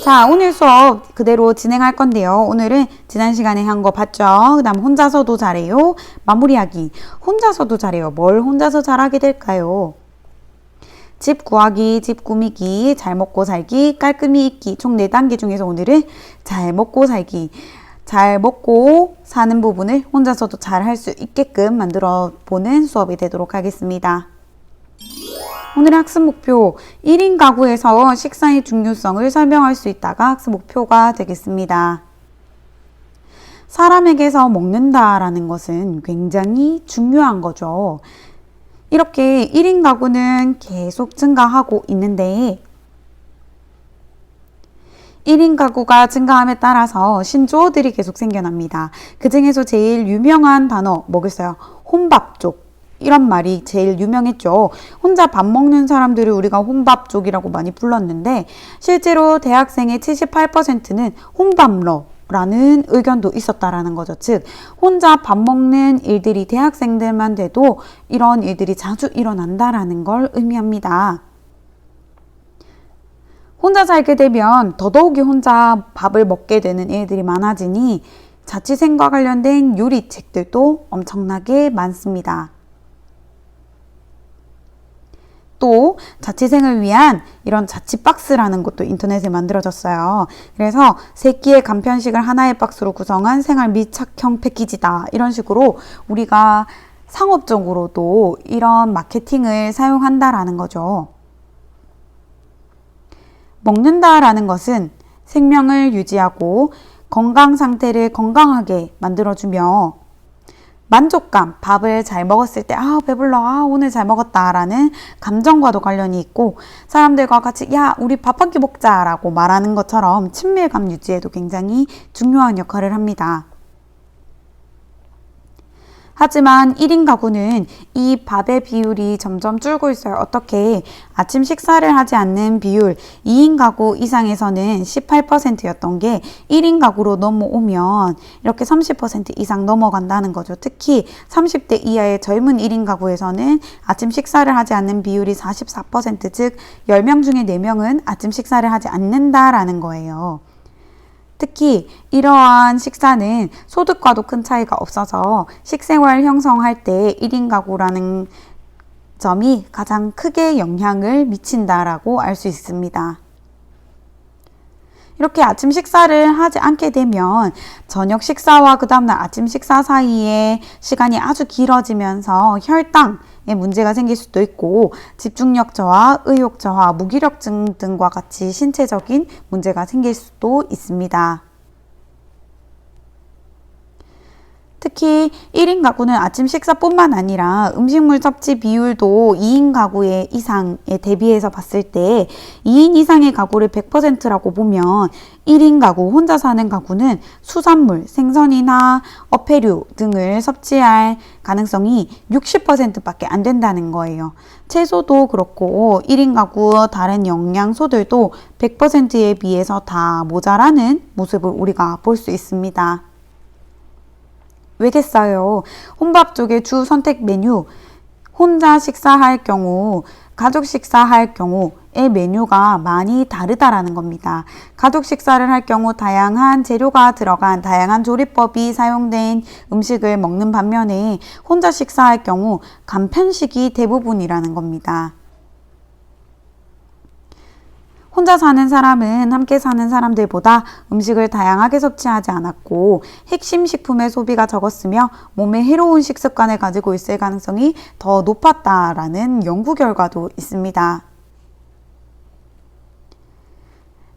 자, 오늘 수업 그대로 진행할 건데요. 오늘은 지난 시간에 한 거 봤죠? 그 다음 혼자서도 잘해요. 마무리하기. 혼자서도 잘해요. 뭘 혼자서 잘하게 될까요? 집 구하기, 집 꾸미기, 잘 먹고 살기, 깔끔히 입기. 총 4단계 중에서 오늘은 잘 먹고 살기. 잘 먹고 사는 부분을 혼자서도 잘 할 수 있게끔 만들어 보는 수업이 되도록 하겠습니다. 오늘의 학습 목표, 1인 가구에서 식사의 중요성을 설명할 수 있다가 학습 목표가 되겠습니다. 사람에게서 먹는다라는 것은 굉장히 중요한 거죠. 이렇게 1인 가구는 계속 증가하고 있는데 1인 가구가 증가함에 따라서 신조어들이 계속 생겨납니다. 그 중에서 제일 유명한 단어 뭐겠어요? 혼밥족. 이런 말이 제일 유명했죠. 혼자 밥 먹는 사람들을 우리가 혼밥족이라고 많이 불렀는데 실제로 대학생의 78%는 혼밥러라는 의견도 있었다라는 거죠. 즉 혼자 밥 먹는 일들이 대학생들만 돼도 이런 일들이 자주 일어난다라는 걸 의미합니다. 혼자 살게 되면 더더욱이 혼자 밥을 먹게 되는 일들이 많아지니 자취생과 관련된 요리책들도 엄청나게 많습니다. 또 자취생을 위한 이런 자취박스라는 것도 인터넷에 만들어졌어요. 그래서 세 끼의 간편식을 하나의 박스로 구성한 생활 밀착형 패키지다. 이런 식으로 우리가 상업적으로도 이런 마케팅을 사용한다라는 거죠. 먹는다라는 것은 생명을 유지하고 건강 상태를 건강하게 만들어주며 만족감, 밥을 잘 먹었을 때 배불러, 오늘 잘 먹었다 라는 감정과도 관련이 있고 사람들과 같이 야 우리 밥 한 끼 먹자 라고 말하는 것처럼 친밀감 유지에도 굉장히 중요한 역할을 합니다. 하지만 1인 가구는 이 밥의 비율이 점점 줄고 있어요. 어떻게? 아침 식사를 하지 않는 비율 2인 가구 이상에서는 18%였던 게 1인 가구로 넘어오면 이렇게 30% 이상 넘어간다는 거죠. 특히 30대 이하의 젊은 1인 가구에서는 아침 식사를 하지 않는 비율이 44%, 즉 10명 중에 4명은 아침 식사를 하지 않는다라는 거예요. 특히 이러한 식사는 소득과도 큰 차이가 없어서 식생활 형성할 때 1인 가구라는 점이 가장 크게 영향을 미친다라고 알 수 있습니다. 이렇게 아침 식사를 하지 않게 되면 저녁 식사와 그 다음날 아침 식사 사이에 시간이 아주 길어지면서 혈당에 문제가 생길 수도 있고 집중력 저하, 의욕 저하, 무기력증 등과 같이 신체적인 문제가 생길 수도 있습니다. 특히 1인 가구는 아침 식사뿐만 아니라 음식물 섭취 비율도 2인 가구의 이상에 대비해서 봤을 때 2인 이상의 가구를 100%라고 보면 1인 가구, 혼자 사는 가구는 수산물, 생선이나 어패류 등을 섭취할 가능성이 60%밖에 안 된다는 거예요. 채소도 그렇고 1인 가구 다른 영양소들도 100%에 비해서 다 모자라는 모습을 우리가 볼 수 있습니다. 왜겠어요? 혼밥 쪽의 주 선택 메뉴, 혼자 식사할 경우, 가족 식사할 경우의 메뉴가 많이 다르다라는 겁니다. 가족 식사를 할 경우 다양한 재료가 들어간 다양한 조리법이 사용된 음식을 먹는 반면에 혼자 식사할 경우 간편식이 대부분이라는 겁니다. 혼자 사는 사람은 함께 사는 사람들보다 음식을 다양하게 섭취하지 않았고 핵심 식품의 소비가 적었으며 몸에 해로운 식습관을 가지고 있을 가능성이 더 높았다라는 연구 결과도 있습니다.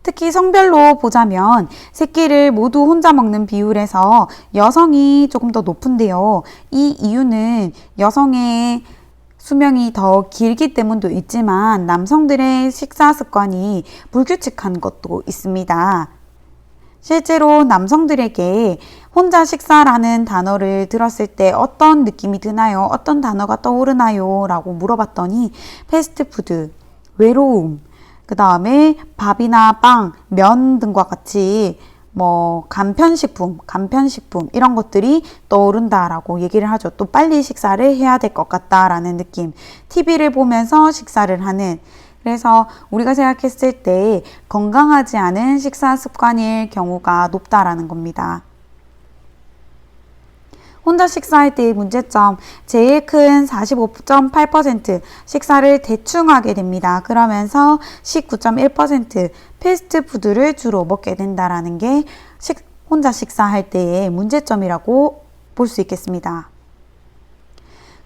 특히 성별로 보자면 새끼를 모두 혼자 먹는 비율에서 여성이 조금 더 높은데요. 이 이유는 여성의 수명이 더 길기 때문도 있지만 남성들의 식사 습관이 불규칙한 것도 있습니다. 실제로 남성들에게 혼자 식사라는 단어를 들었을 때 어떤 느낌이 드나요? 어떤 단어가 떠오르나요? 라고 물어봤더니 패스트푸드, 외로움, 그 다음에 밥이나 빵, 면 등과 같이 간편식품 이런 것들이 떠오른다라고 얘기를 하죠. 또 빨리 식사를 해야 될 것 같다라는 느낌. TV를 보면서 식사를 하는, 그래서 우리가 생각했을 때 건강하지 않은 식사 습관일 경우가 높다라는 겁니다. 혼자 식사할 때의 문제점, 제일 큰 45.8% 식사를 대충 하게 됩니다. 그러면서 19.1% 패스트푸드를 주로 먹게 된다는 게 혼자 식사할 때의 문제점이라고 볼 수 있겠습니다.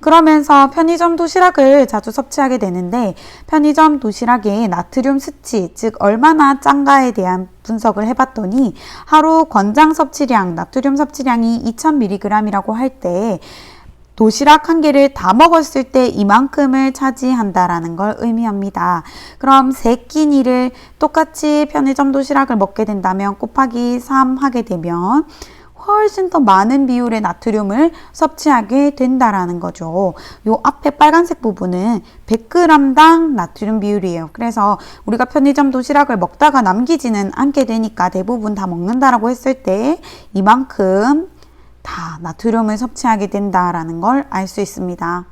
그러면서 편의점 도시락을 자주 섭취하게 되는데 편의점 도시락의 나트륨 수치, 즉 얼마나 짠가에 대한 분석을 해봤더니 하루 권장 섭취량, 나트륨 섭취량이 2000mg이라고 할 때 도시락 한 개를 다 먹었을 때 이만큼을 차지한다라는 걸 의미합니다. 그럼 3끼니를 똑같이 편의점 도시락을 먹게 된다면 곱하기 3 하게 되면 훨씬 더 많은 비율의 나트륨을 섭취하게 된다라는 거죠. 요 앞에 빨간색 부분은 100g당 나트륨 비율이에요. 그래서 우리가 편의점 도시락을 먹다가 남기지는 않게 되니까 대부분 다 먹는다라고 했을 때 이만큼 다 나트륨을 섭취하게 된다라는 걸 알 수 있습니다.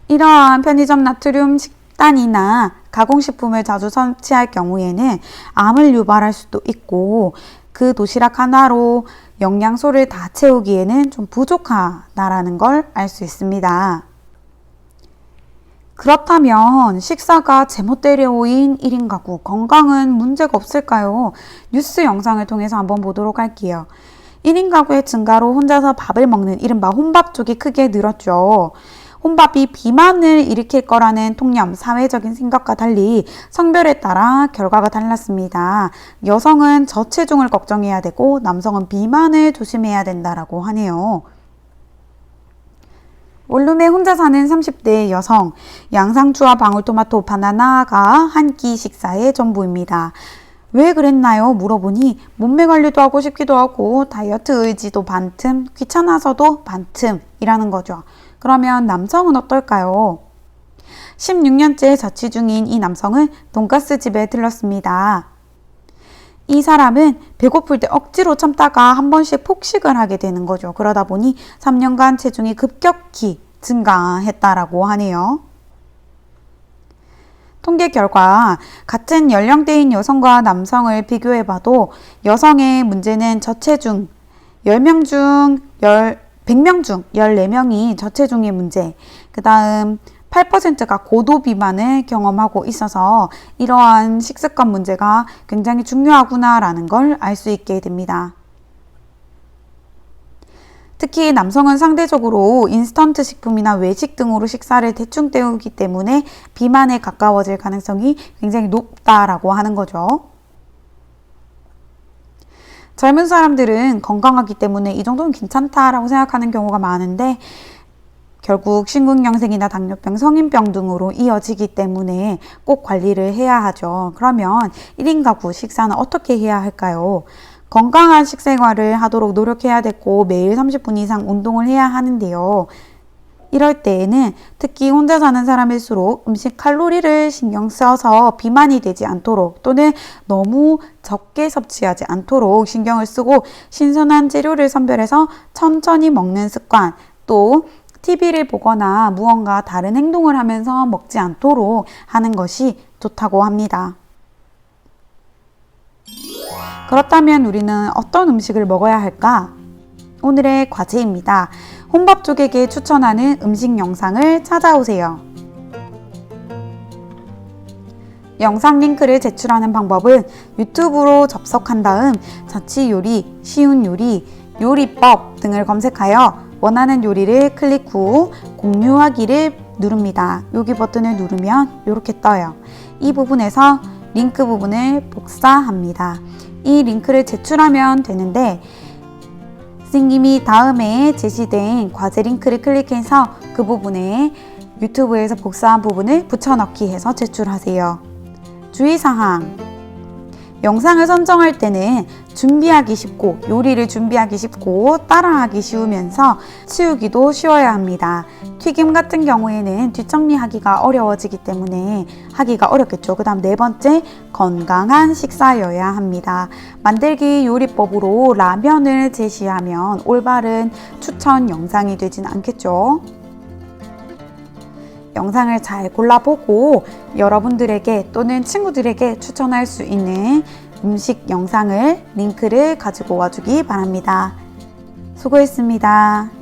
이러한 편의점 나트륨 식단이나 가공식품을 자주 섭취할 경우에는 암을 유발할 수도 있고 그 도시락 하나로 영양소를 다 채우기에는 좀 부족하다라는 걸 알 수 있습니다. 그렇다면 식사가 제멋대로인 1인 가구, 건강은 문제가 없을까요? 뉴스 영상을 통해서 한번 보도록 할게요. 1인 가구의 증가로 혼자서 밥을 먹는 이른바 혼밥 쪽이 크게 늘었죠. 혼밥이 비만을 일으킬 거라는 통념, 사회적인 생각과 달리 성별에 따라 결과가 달랐습니다. 여성은 저체중을 걱정해야 되고 남성은 비만을 조심해야 된다라고 하네요. 원룸에 혼자 사는 30대 여성, 양상추와 방울토마토, 바나나가 한 끼 식사의 전부입니다. 왜 그랬나요? 물어보니 몸매 관리도 하고 싶기도 하고 다이어트 의지도 반틈, 귀찮아서도 반틈이라는 거죠. 그러면 남성은 어떨까요? 16년째 자취 중인 이 남성은 돈가스 집에 들렀습니다. 이 사람은 배고플 때 억지로 참다가 한 번씩 폭식을 하게 되는 거죠. 그러다 보니 3년간 체중이 급격히 증가했다라고 하네요. 통계 결과 같은 연령대인 여성과 남성을 비교해봐도 여성의 문제는 저체중, 100명 중 14명이 저체중의 문제, 그 다음 8%가 고도 비만을 경험하고 있어서 이러한 식습관 문제가 굉장히 중요하구나라는 걸 알 수 있게 됩니다. 특히 남성은 상대적으로 인스턴트 식품이나 외식 등으로 식사를 대충 때우기 때문에 비만에 가까워질 가능성이 굉장히 높다라고 하는 거죠. 젊은 사람들은 건강하기 때문에 이 정도는 괜찮다라고 생각하는 경우가 많은데 결국 심근경색이나 당뇨병, 성인병 등으로 이어지기 때문에 꼭 관리를 해야 하죠. 그러면 1인 가구 식사는 어떻게 해야 할까요? 건강한 식생활을 하도록 노력해야 되고 매일 30분 이상 운동을 해야 하는데요. 이럴 때에는 특히 혼자 사는 사람일수록 음식 칼로리를 신경 써서 비만이 되지 않도록 또는 너무 적게 섭취하지 않도록 신경을 쓰고 신선한 재료를 선별해서 천천히 먹는 습관, 또 TV를 보거나 무언가 다른 행동을 하면서 먹지 않도록 하는 것이 좋다고 합니다. 그렇다면 우리는 어떤 음식을 먹어야 할까? 오늘의 과제입니다. 혼밥 쪽에게 추천하는 음식 영상을 찾아오세요. 영상 링크를 제출하는 방법은 유튜브로 접속한 다음 자취 요리, 쉬운 요리, 요리법 등을 검색하여 원하는 요리를 클릭 후 공유하기를 누릅니다. 여기 버튼을 누르면 이렇게 떠요. 이 부분에서 링크 부분을 복사합니다. 이 링크를 제출하면 되는데 선생님이 다음에 제시된 과제 링크를 클릭해서 그 부분에 유튜브에서 복사한 부분을 붙여넣기 해서 제출하세요. 주의사항, 영상을 선정할 때는 준비하기 쉽고 요리를 준비하기 쉽고 따라하기 쉬우면서 치우기도 쉬워야 합니다. 튀김 같은 경우에는 뒷정리하기가 어려워지기 때문에 하기가 어렵겠죠. 그 다음 네 번째, 건강한 식사여야 합니다. 만들기 요리법으로 라면을 제시하면 올바른 추천 영상이 되진 않겠죠. 영상을 잘 골라보고 여러분들에게 또는 친구들에게 추천할 수 있는 음식 영상을 링크를 가지고 와주기 바랍니다. 수고했습니다.